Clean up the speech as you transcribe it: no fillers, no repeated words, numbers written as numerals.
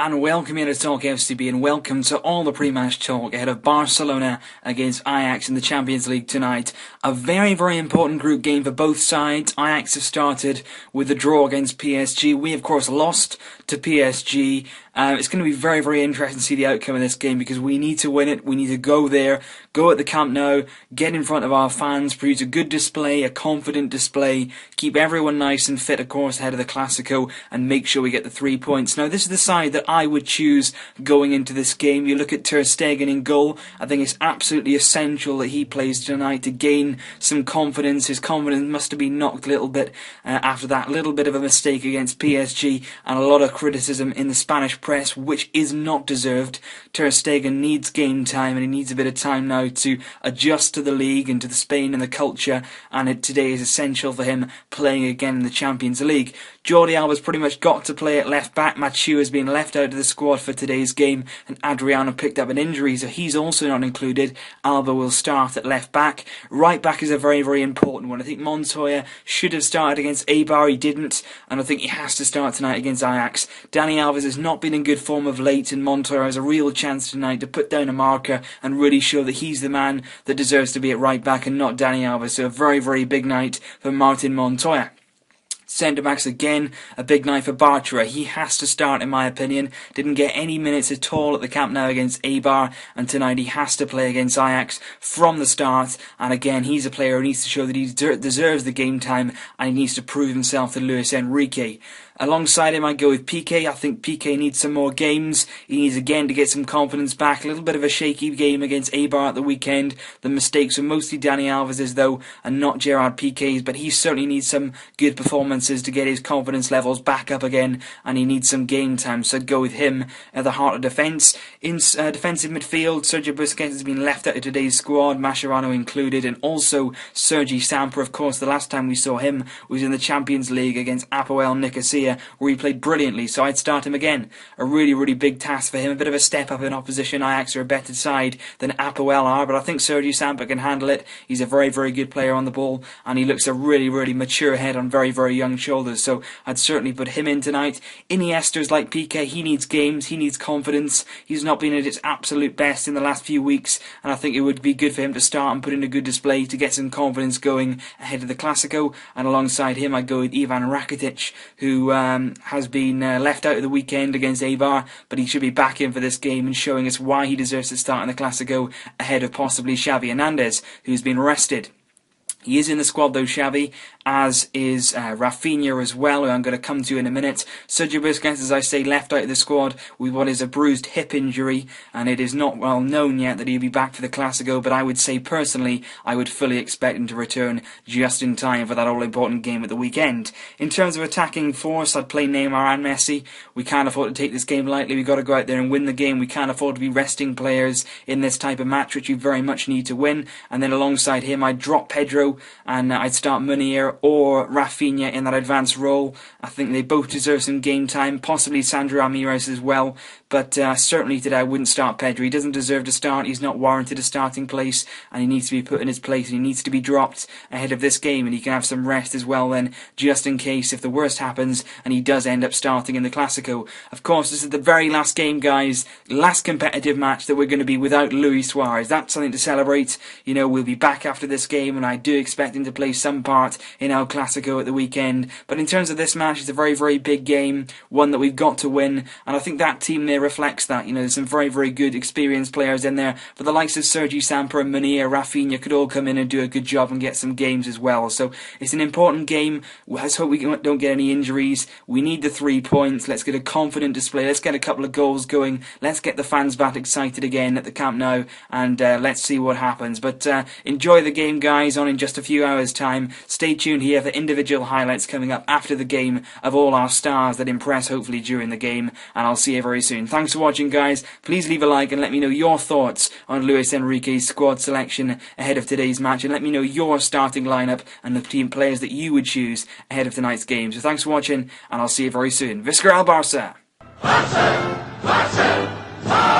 And welcome here to Talk FCB, and welcome to all the pre-match talk ahead of Barcelona against Ajax in the Champions League tonight. A very, very important group game for both sides. Ajax have started with a draw against PSG. We, of course, lost to PSG. It's going to be very, very interesting to see the outcome of this game because we need to win it. We need to go there, go at the Camp Nou, get in front of our fans, produce a good display, a confident display, keep everyone nice and fit, of course, ahead of the Clásico, and make sure we get the 3 points. Now, this is the side that I would choose going into this game. You look at Ter Stegen in goal. I think it's absolutely essential that he plays tonight to gain some confidence. His confidence must have been knocked a little bit after that little bit of a mistake against PSG and a lot of criticism in the Spanish press, which is not deserved. Ter Stegen needs game time, and he needs a bit of time now to adjust to the league and to the Spain and the culture, and today is essential for him playing again in the Champions League. Jordi Alba's pretty much got to play at left back. Mathieu has been left out of the squad for today's game, and Adriano picked up an injury, so he's also not included. Alba will start at left back. Right back is a very, very important one. I think Montoya should have started against Eibar. He didn't, and I think he has to start tonight against Ajax. Dani Alves has not been in good form of late, and Montoya has a real chance tonight to put down a marker and really show that he's the man that deserves to be at right back and not Dani Alves. So a very, very big night for Martin Montoya. Centre-backs again, a big night for Bartra. He has to start, in my opinion. Didn't get any minutes at all at the Camp Nou against Eibar, and tonight he has to play against Ajax from the start. And again, he's a player who needs to show that he deserves the game time, and he needs to prove himself to Luis Enrique. Alongside him, I go with Piqué. I think Piqué needs some more games. He needs again to get some confidence back. A little bit of a shaky game against Eibar at the weekend. The mistakes were mostly Dani Alves's though, and not Gerard Piqué's, but he certainly needs some good performances to get his confidence levels back up again, and he needs some game time, so I'd go with him at the heart of defence. In defensive midfield, Sergio Busquets has been left out of today's squad, Mascherano included, and also Sergi Samper. Of course, the last time we saw him was in the Champions League against Apoel Nicosia, where he played brilliantly, so I'd start him again. A really, really big task for him, a bit of a step up in opposition. Ajax are a better side than Apoel are, but I think Sergi Samper can handle it. He's a very, very good player on the ball, and he looks a really, really mature head on very, very young shoulders, so I'd certainly put him in tonight. Iniesta's like Piqué, he needs games, he needs confidence. He's not been at his absolute best in the last few weeks, and I think it would be good for him to start and put in a good display to get some confidence going ahead of the Clásico. And alongside him, I go with Ivan Rakitic, who has been left out of the weekend against Eibar, but he should be back in for this game and showing us why he deserves to start in the Clásico ahead of possibly Xavi Hernandez, who's been rested. He is in the squad though, Xavi, as is Rafinha as well, who I'm going to come to in a minute. Sergio Busquets, as I say, left out of the squad with what is a bruised hip injury, and it is not well known yet that he'll be back for the Clásico, but I would say personally, I would fully expect him to return just in time for that all-important game at the weekend. In terms of attacking force, I'd play Neymar and Messi. We can't afford to take this game lightly. We've got to go out there and win the game. We can't afford to be resting players in this type of match, which we very much need to win. And then alongside him, I'd drop Pedro, and I'd start Munir or Rafinha in that advanced role. I think they both deserve some game time, possibly Sandro Ramirez as well, but certainly today I wouldn't start Pedro. He doesn't deserve to start, he's not warranted a starting place, and he needs to be put in his place, and he needs to be dropped ahead of this game, and he can have some rest as well then, just in case if the worst happens and he does end up starting in the Clásico. Of course, this is the very last game, guys, last competitive match that we're going to be without Luis Suarez. That's something to celebrate. You know, we'll be back after this game, and I do expect him to play some part in El Clásico at the weekend. But in terms of this match, it's a very, very big game, one that we've got to win, and I think that team there reflects that. You know, there's some very, very good experienced players in there, but the likes of Sergi Samper and Munir, Rafinha could all come in and do a good job and get some games as well. So it's an important game. Let's hope we don't get any injuries. We need the 3 points. Let's get a confident display. Let's get a couple of goals going. Let's get the fans back excited again at the Camp Nou, and let's see what happens. But enjoy the game, guys, on in just a few hours' time. Stay tuned here for individual highlights coming up after the game of all our stars that impress hopefully during the game, and I'll see you very soon. Thanks for watching, guys. Please leave a like and let me know your thoughts on Luis Enrique's squad selection ahead of today's match, and let me know your starting lineup and the team players that you would choose ahead of tonight's game. So thanks for watching, and I'll see you very soon. Visca al Barça! Barça! Barça! Barça!